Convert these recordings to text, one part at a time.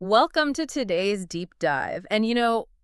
Welcome to today's deep dive. And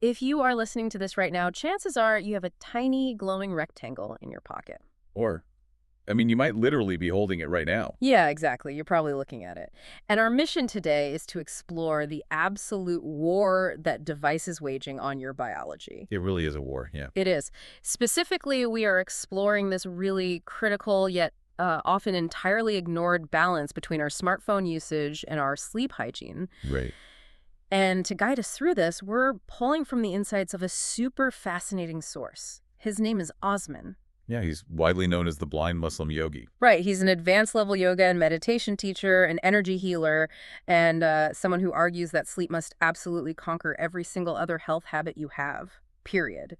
if you are listening to this right now, chances are you have a tiny glowing rectangle in your pocket. Or, I mean, you might literally be holding it right now. Yeah, exactly. You're probably looking at it. And our mission today is to explore the absolute war that device is waging on your biology. It really is a war, yeah. It is. Specifically, we are exploring this really critical yet often entirely ignored balance between our smartphone usage and our sleep hygiene. Right. And to guide us through this, we're pulling from the insights of a super fascinating source. His name is Osman. Yeah, he's widely known as the Blind Muslim Yogi. Right. He's an advanced level yoga and meditation teacher, an energy healer, and someone who argues that sleep must absolutely conquer every single other health habit you have, period.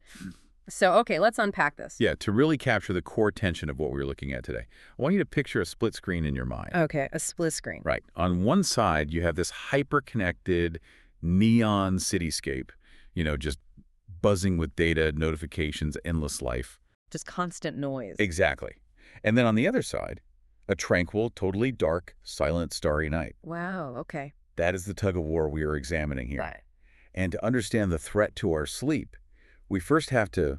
So, okay, let's unpack this. Yeah, to really capture the core tension of what we're looking at today, I want you to picture a split screen in your mind. Okay, a split screen. Right. On one side, you have this hyper-connected neon cityscape, just buzzing with data, notifications, endless life. Just constant noise. Exactly. And then on the other side, a tranquil, totally dark, silent, starry night. Wow, okay. That is the tug of war we are examining here. Right. And to understand the threat to our sleep, we first have to,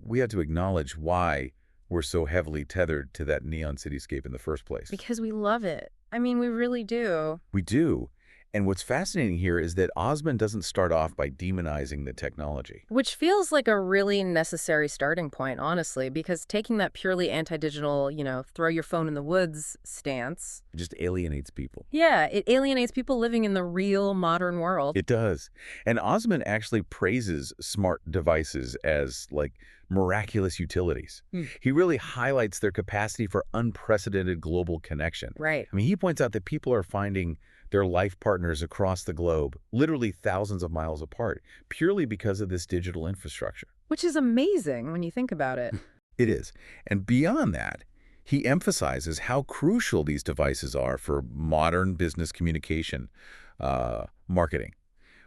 we have to acknowledge why we're so heavily tethered to that neon cityscape in the first place. Because we love it. I mean, we really do. We do. And what's fascinating here is that Osman doesn't start off by demonizing the technology. Which feels like a really necessary starting point, honestly, because taking that purely anti-digital, throw your phone in the woods stance. It just alienates people. Yeah, it alienates people living in the real modern world. It does. And Osman actually praises smart devices as, miraculous utilities. He really highlights their capacity for unprecedented global connection. Right. I mean, he points out that people are finding their life partners across the globe, literally thousands of miles apart, purely because of this digital infrastructure. Which is amazing when you think about it. It is. And beyond that, he emphasizes how crucial these devices are for modern business communication, marketing,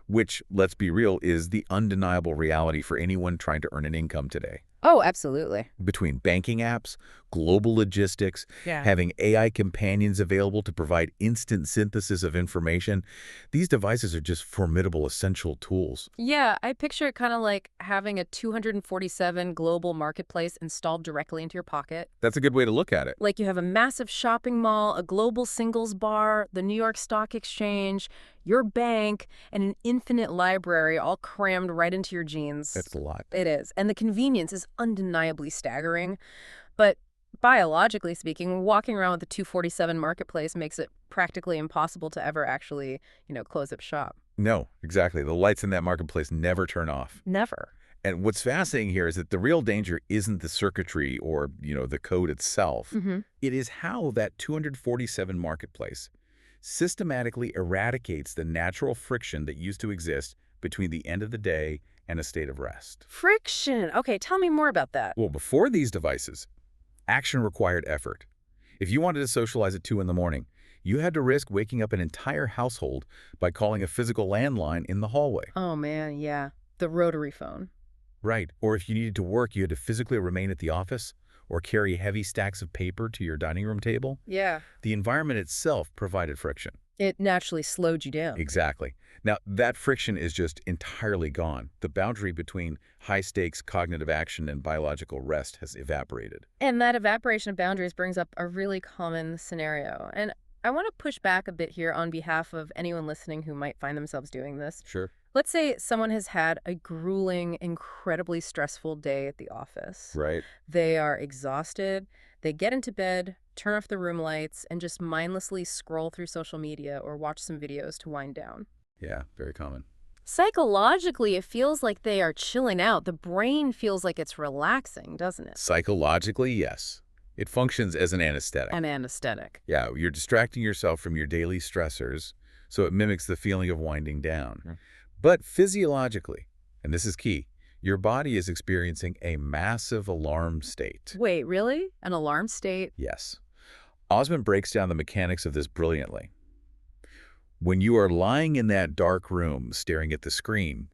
which, let's be real, is the undeniable reality for anyone trying to earn an income today. Oh, absolutely. Between banking apps, global logistics, having AI companions available to provide instant synthesis of information, these devices are just formidable essential tools. Yeah, I picture it kind of like having a 247 global marketplace installed directly into your pocket. That's a good way to look at it. Like you have a massive shopping mall, a global singles bar, the New York Stock Exchange, your bank, and an infinite library all crammed right into your jeans. That's a lot. It is. And the convenience is undeniably staggering. But biologically speaking, walking around with the 247 marketplace makes it practically impossible to ever actually, close up shop. No, exactly. The lights in that marketplace never turn off. Never. And what's fascinating here is that the real danger isn't the circuitry or, the code itself. It is how that 247 marketplace systematically eradicates the natural friction that used to exist between the end of the day and a state of rest. Friction. Okay, tell me more about that. Well, before these devices, action required effort. If you wanted to socialize at 2 in the morning, you had to risk waking up an entire household by calling a physical landline in the hallway. Oh, man, yeah. The rotary phone. Right. Or if you needed to work, you had to physically remain at the office or carry heavy stacks of paper to your dining room table. Yeah. The environment itself provided friction. It naturally slowed you down. Exactly. Now, that friction is just entirely gone. The boundary between high-stakes cognitive action and biological rest has evaporated. And that evaporation of boundaries brings up a really common scenario. And I want to push back a bit here on behalf of anyone listening who might find themselves doing this. Sure. Let's say someone has had a grueling, incredibly stressful day at the office. Right. They are exhausted. They get into bed, turn off the room lights, and just mindlessly scroll through social media or watch some videos to wind down. Yeah, very common. Psychologically, it feels like they are chilling out. The brain feels like it's relaxing, doesn't it? Psychologically, yes. It functions as an anesthetic. An anesthetic. Yeah, you're distracting yourself from your daily stressors, so it mimics the feeling of winding down. But physiologically, and this is key, your body is experiencing a massive alarm state. Wait, really? An alarm state? Yes. Osman breaks down the mechanics of this brilliantly. When you are lying in that dark room staring at the screen,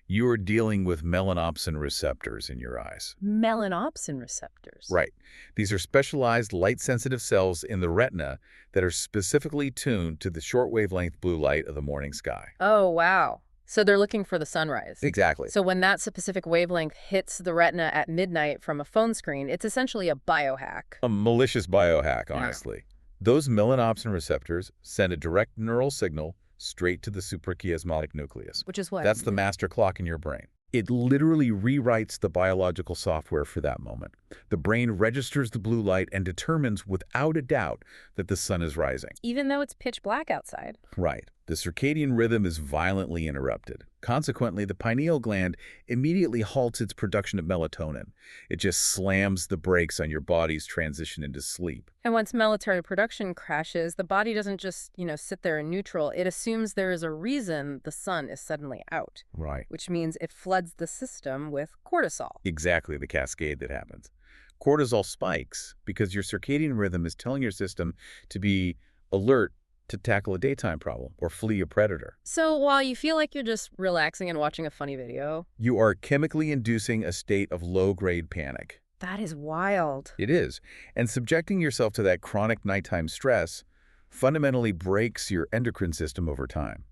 You're dealing with melanopsin receptors in your eyes. Melanopsin receptors. Right. These are specialized light-sensitive cells in the retina that are specifically tuned to the short-wavelength blue light of the morning sky. Oh, wow. So they're looking for the sunrise. Exactly. So when that specific wavelength hits the retina at midnight from a phone screen, it's essentially a biohack. A malicious biohack, Yeah. honestly. Those melanopsin receptors send a direct neural signal straight to the suprachiasmatic nucleus. Which is what? That's the master clock in your brain. It literally rewrites the biological software for that moment. The brain registers the blue light and determines without a doubt that the sun is rising. Even though it's pitch black outside. Right. The circadian rhythm is violently interrupted. Consequently, the pineal gland immediately halts its production of melatonin. It just slams the brakes on your body's transition into sleep. And once melatonin production crashes, the body doesn't just, sit there in neutral. It assumes there is a reason the sun is suddenly out. Right. Which means it floods the system with cortisol. Exactly the cascade that happens. Cortisol spikes because your circadian rhythm is telling your system to be alert to tackle a daytime problem or flee a predator. So while you feel like you're just relaxing and watching a funny video, You are chemically inducing a state of low-grade panic. that is wild. It is. And subjecting yourself to that chronic nighttime stress fundamentally breaks your endocrine system over time.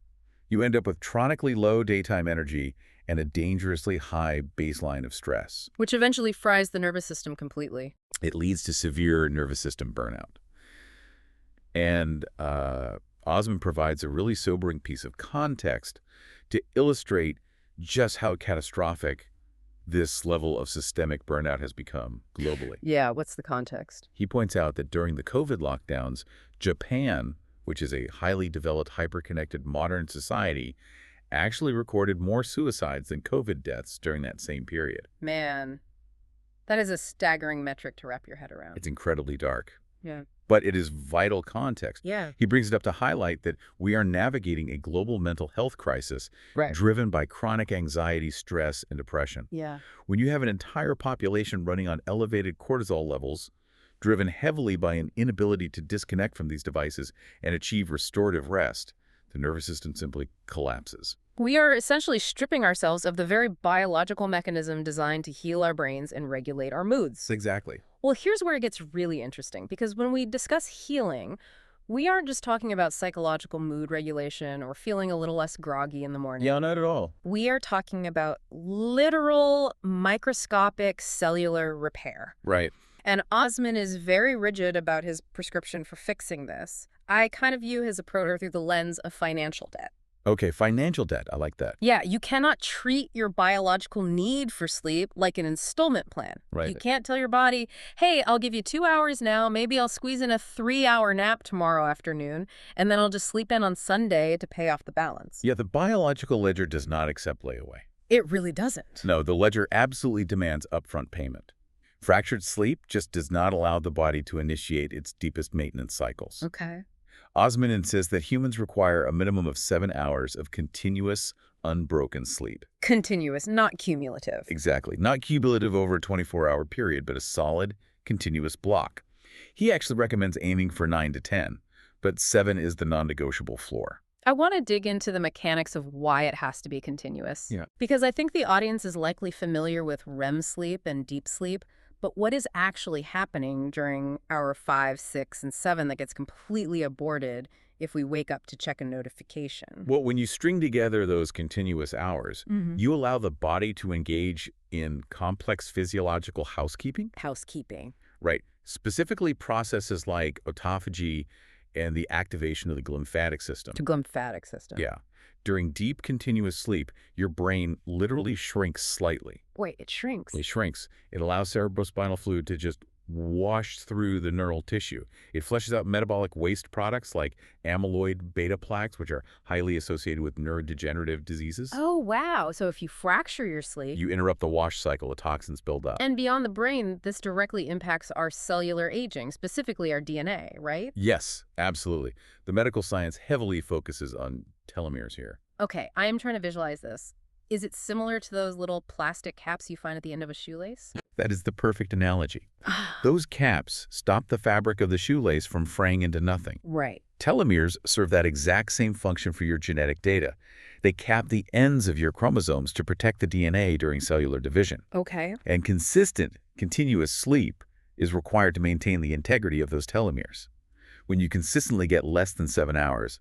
You end up with chronically low daytime energy and a dangerously high baseline of stress. Which eventually fries the nervous system completely. It leads to severe nervous system burnout. And Osman provides a really sobering piece of context to illustrate just how catastrophic this level of systemic burnout has become globally. Yeah, what's the context? He points out that during the COVID lockdowns, Japan, which is a highly developed, hyper-connected modern society, actually recorded more suicides than COVID deaths during that same period. Man, that is a staggering metric to wrap your head around. It's incredibly dark. Yeah. But it is vital context. Yeah. He brings it up to highlight that we are navigating a global mental health crisis Right. driven by chronic anxiety, stress, and depression. Yeah. When you have an entire population running on elevated cortisol levels, driven heavily by an inability to disconnect from these devices and achieve restorative rest, the nervous system simply collapses. We are essentially stripping ourselves of the very biological mechanism designed to heal our brains and regulate our moods. Exactly. Well, here's where it gets really interesting, because when we discuss healing, we aren't just talking about psychological mood regulation or feeling a little less groggy in the morning. Yeah, not at all. We are talking about literal microscopic cellular repair. Right. And Osman is very rigid about his prescription for fixing this. I kind of view his approach through the lens of financial debt. Okay, financial debt. I like that. Yeah, you cannot treat your biological need for sleep like an installment plan. Right. You can't tell your body, hey, I'll give you 2 hours now, maybe I'll squeeze in a 3-hour nap tomorrow afternoon, and then I'll just sleep in on Sunday to pay off the balance. Yeah, the biological ledger does not accept layaway. It really doesn't. No, the ledger absolutely demands upfront payment. Fractured sleep just does not allow the body to initiate its deepest maintenance cycles. Okay. Osman insists that humans require a minimum of 7 hours of continuous, unbroken sleep. Continuous, not cumulative. Exactly. Not cumulative over a 24-hour period, but a solid, continuous block. He actually recommends aiming for 9 to 10, but 7 is the non-negotiable floor. I want to dig into the mechanics of why it has to be continuous. Yeah. Because I think the audience is likely familiar with REM sleep and deep sleep, but what is actually happening during hour 5, 6, and 7 that gets completely aborted if we wake up to check a notification? Well, when you string together those continuous hours, you allow the body to engage in complex physiological housekeeping. Housekeeping. Right. Specifically processes like autophagy and the activation of the glymphatic system. To glymphatic system. Yeah. During deep continuous sleep, your brain literally shrinks slightly. Wait, it shrinks. It shrinks. It allows cerebrospinal fluid to just wash through the neural tissue. It flushes out metabolic waste products like amyloid beta plaques, which are highly associated with neurodegenerative diseases. Oh, wow. So if you fracture your sleep, You interrupt the wash cycle, the toxins build up. and beyond the brain, this directly impacts our cellular aging, specifically our DNA, right? Yes, absolutely. The medical science heavily focuses on telomeres here. Okay, I am trying to visualize this. Is it similar to those little plastic caps you find at the end of a shoelace? That is the perfect analogy. Those caps stop the fabric of the shoelace from fraying into nothing. Right. Telomeres serve that exact same function for your genetic data. They cap the ends of your chromosomes to protect the DNA during cellular division. Okay. And consistent, continuous sleep is required to maintain the integrity of those telomeres. When you consistently get less than 7 hours,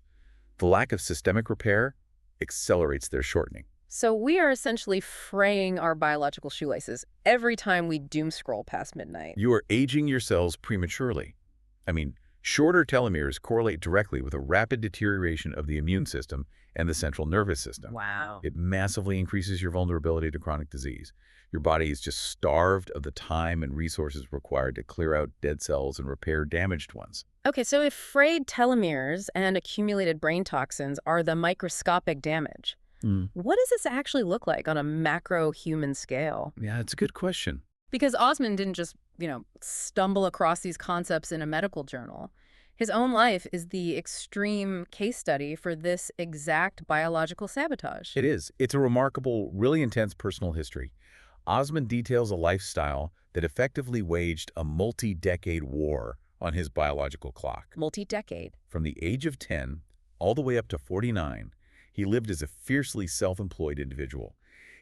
the lack of systemic repair accelerates their shortening. So we are essentially fraying our biological shoelaces every time we doom scroll past midnight. You are aging your cells prematurely. I mean, shorter telomeres correlate directly with a rapid deterioration of the immune system and the central nervous system. Wow. It massively increases your vulnerability to chronic disease. Your body is just starved of the time and resources required to clear out dead cells and repair damaged ones. Okay, so if frayed telomeres and accumulated brain toxins are the microscopic damage, what does this actually look like on a macro-human scale? Yeah, it's a good question. Because Osman didn't just, stumble across these concepts in a medical journal. His own life is the extreme case study for this exact biological sabotage. It is. It's a remarkable, really intense personal history. Osman details a lifestyle that effectively waged a multi-decade war on his biological clock. Multi-decade. From the age of 10 all the way up to 49, he lived as a fiercely self-employed individual.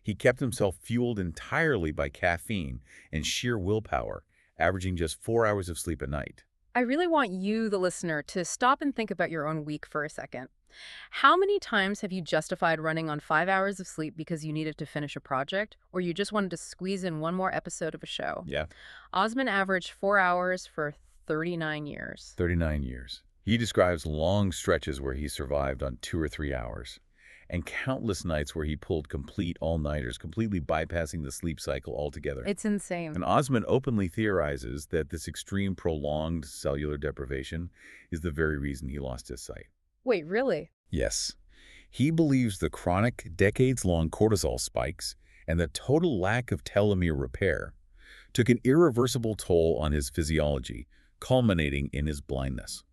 He kept himself fueled entirely by caffeine and sheer willpower, averaging just 4 hours of sleep a night. I really want you, the listener, to stop and think about your own week for a second. How many times have you justified running on 5 hours of sleep because you needed to finish a project, or you just wanted to squeeze in one more episode of a show? Yeah. Osman averaged 4 hours for 39 years. 39 years. He describes long stretches where he survived on 2 or 3 hours, and countless nights where he pulled complete all-nighters, completely bypassing the sleep cycle altogether. It's insane. And Osman openly theorizes that this extreme prolonged cellular deprivation is the very reason he lost his sight. Wait, really? Yes. He believes the chronic, decades-long cortisol spikes and the total lack of telomere repair took an irreversible toll on his physiology, culminating in his blindness.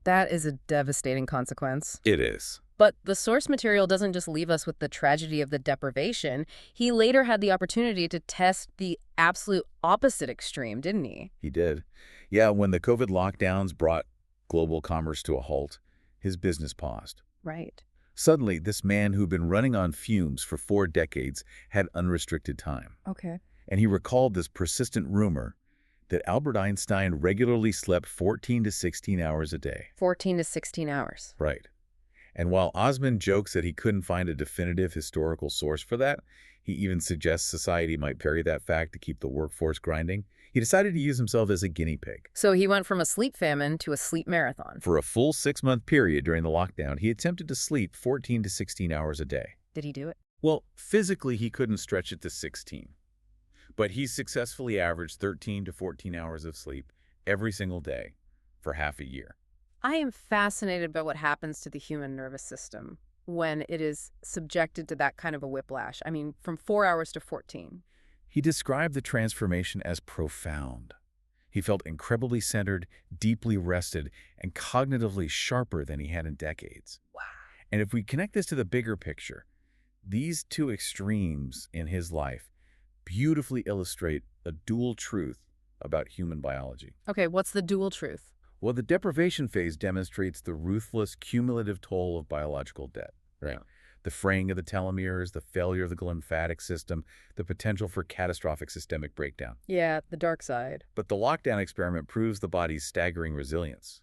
That is a devastating consequence. It is. But the source material doesn't just leave us with the tragedy of the deprivation. He later had the opportunity to test the absolute opposite extreme, didn't he? He did. Yeah, when the COVID lockdowns brought global commerce to a halt, his business paused. Right. Suddenly, this man who'd been running on fumes for 4 decades had unrestricted time. Okay. And he recalled this persistent rumor that Albert Einstein regularly slept 14 to 16 hours a day. 14 to 16 hours. Right. And while Osman jokes that he couldn't find a definitive historical source for that, he even suggests society might bury that fact to keep the workforce grinding, he decided to use himself as a guinea pig. So he went from a sleep famine to a sleep marathon. For a full 6-month period during the lockdown, he attempted to sleep 14 to 16 hours a day. Did he do it? Well, physically he couldn't stretch it to 16. But he successfully averaged 13 to 14 hours of sleep every single day for half a year. I am fascinated by what happens to the human nervous system when it is subjected to that kind of a whiplash. I mean, from 4 hours to 14. He described the transformation as profound. He felt incredibly centered, deeply rested, and cognitively sharper than he had in decades. Wow. And if we connect this to the bigger picture, these two extremes in his life beautifully illustrate a dual truth about human biology. Okay, what's the dual truth? Well, the deprivation phase demonstrates the ruthless cumulative toll of biological debt, right? Yeah. The fraying of the telomeres, the failure of the lymphatic system, the potential for catastrophic systemic breakdown. Yeah, the dark side. But the lockdown experiment proves the body's staggering resilience.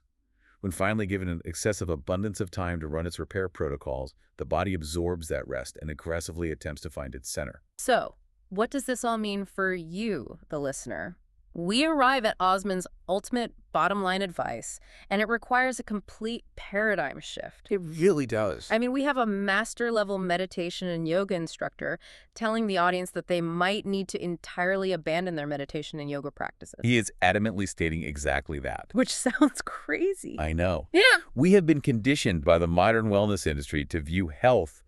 When finally given an excessive abundance of time to run its repair protocols, the body absorbs that rest and aggressively attempts to find its center. So, what does this all mean for you, the listener? We arrive at Osman's ultimate bottom line advice, and it requires a complete paradigm shift. It really does. I mean, we have a master-level meditation and yoga instructor telling the audience that they might need to entirely abandon their meditation and yoga practices. He is adamantly stating exactly that. Which sounds crazy. I know. Yeah. We have been conditioned by the modern wellness industry to view health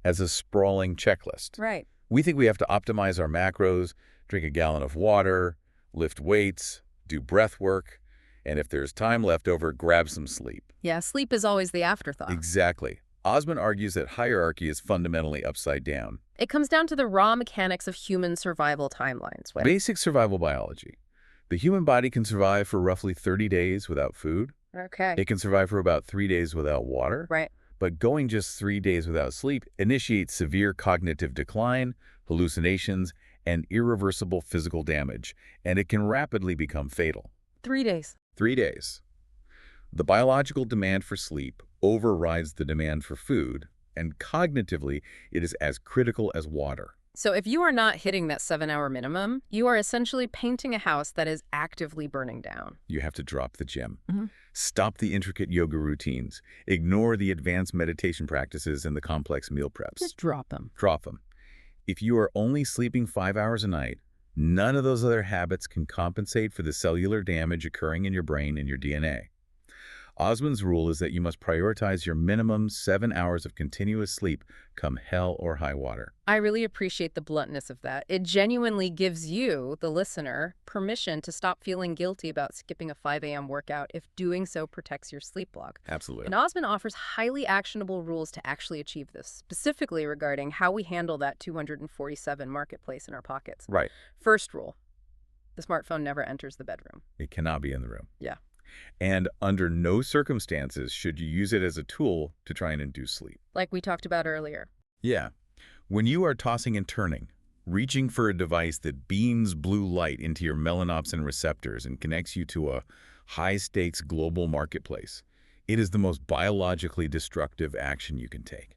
as a sprawling checklist. Right. We think we have to optimize our macros, drink a gallon of water, lift weights, do breath work, and if there's time left over, grab some sleep. Yeah, sleep is always the afterthought. Exactly. Osman argues that hierarchy is fundamentally upside down. It comes down to the raw mechanics of human survival timelines. Basic survival biology. The human body can survive for roughly 30 days without food. Okay. It can survive for about 3 days without water, Right. but going just 3 days without sleep initiates severe cognitive decline, hallucinations, and irreversible physical damage, and it can rapidly become fatal. 3 days. 3 days. The biological demand for sleep overrides the demand for food, and cognitively, it is as critical as water. So if you are not hitting that 7-hour minimum, you are essentially painting a house that is actively burning down. You have to drop the gym. Mhm. Stop the intricate yoga routines. Ignore the advanced meditation practices and the complex meal preps. Just drop them. Drop them. If you are only sleeping 5 hours a night, none of those other habits can compensate for the cellular damage occurring in your brain and your DNA. Osman's rule is that you must prioritize your minimum 7 hours of continuous sleep come hell or high water. I really appreciate the bluntness of that. It genuinely gives you, the listener, permission to stop feeling guilty about skipping a 5 a.m. workout if doing so protects your sleep block. Absolutely. And Osman offers highly actionable rules to actually achieve this, specifically regarding how we handle that 247 marketplace in our pockets. Right. First rule, the smartphone never enters the bedroom. It cannot be in the room. Yeah. And under no circumstances should you use it as a tool to try and induce sleep. Like we talked about earlier. Yeah. When you are tossing and turning, reaching for a device that beams blue light into your melanopsin receptors and connects you to a high-stakes global marketplace, it is the most biologically destructive action you can take.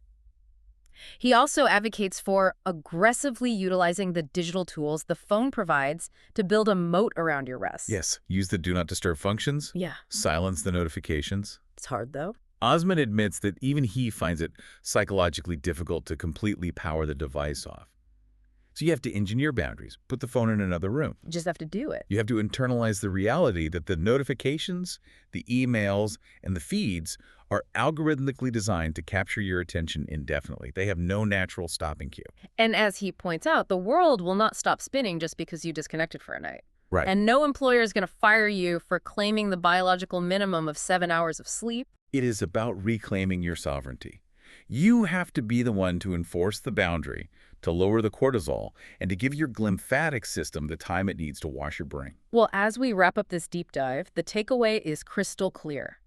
He also advocates for aggressively utilizing the digital tools the phone provides to build a moat around your rest. Yes, use the Do Not Disturb functions, Yeah. silence the notifications. It's hard, though. Osman admits that even he finds it psychologically difficult to completely power the device off. So you have to engineer boundaries, put the phone in another room. You just have to do it. You have to internalize the reality that the notifications, the emails, and the feeds are algorithmically designed to capture your attention indefinitely. They have no natural stopping cue. And as he points out, the world will not stop spinning just because you disconnected for a night. Right. And no employer is going to fire you for claiming the biological minimum of 7 hours of sleep. It is about reclaiming your sovereignty. You have to be the one to enforce the boundary, to lower the cortisol, and to give your glymphatic system the time it needs to wash your brain. Well, as we wrap up this deep dive, the takeaway is crystal clear.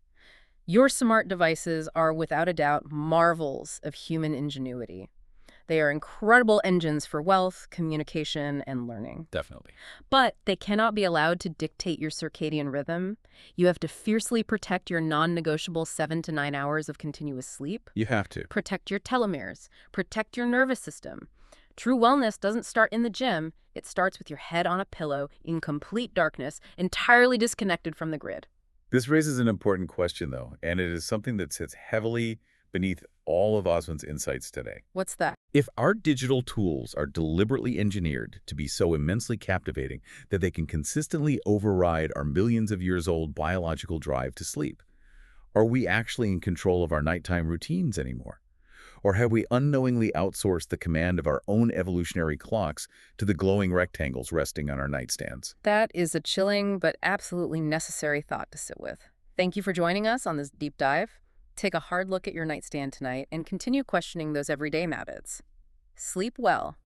Your smart devices are without a doubt marvels of human ingenuity. They are incredible engines for wealth, communication, and learning. Definitely. But they cannot be allowed to dictate your circadian rhythm. You have to fiercely protect your non-negotiable 7 to 9 hours of continuous sleep. You have to. Protect your telomeres. Protect your nervous system. True wellness doesn't start in the gym. It starts with your head on a pillow, in complete darkness, entirely disconnected from the grid. This raises an important question, though, and it is something that sits heavily beneath all of Osman's insights today. What's that? If our digital tools are deliberately engineered to be so immensely captivating that they can consistently override our millions of years old biological drive to sleep, are we actually in control of our nighttime routines anymore? Or have we unknowingly outsourced the command of our own evolutionary clocks to the glowing rectangles resting on our nightstands? That is a chilling but absolutely necessary thought to sit with. Thank you for joining us on this deep dive. Take a hard look at your nightstand tonight and continue questioning those everyday habits. Sleep well.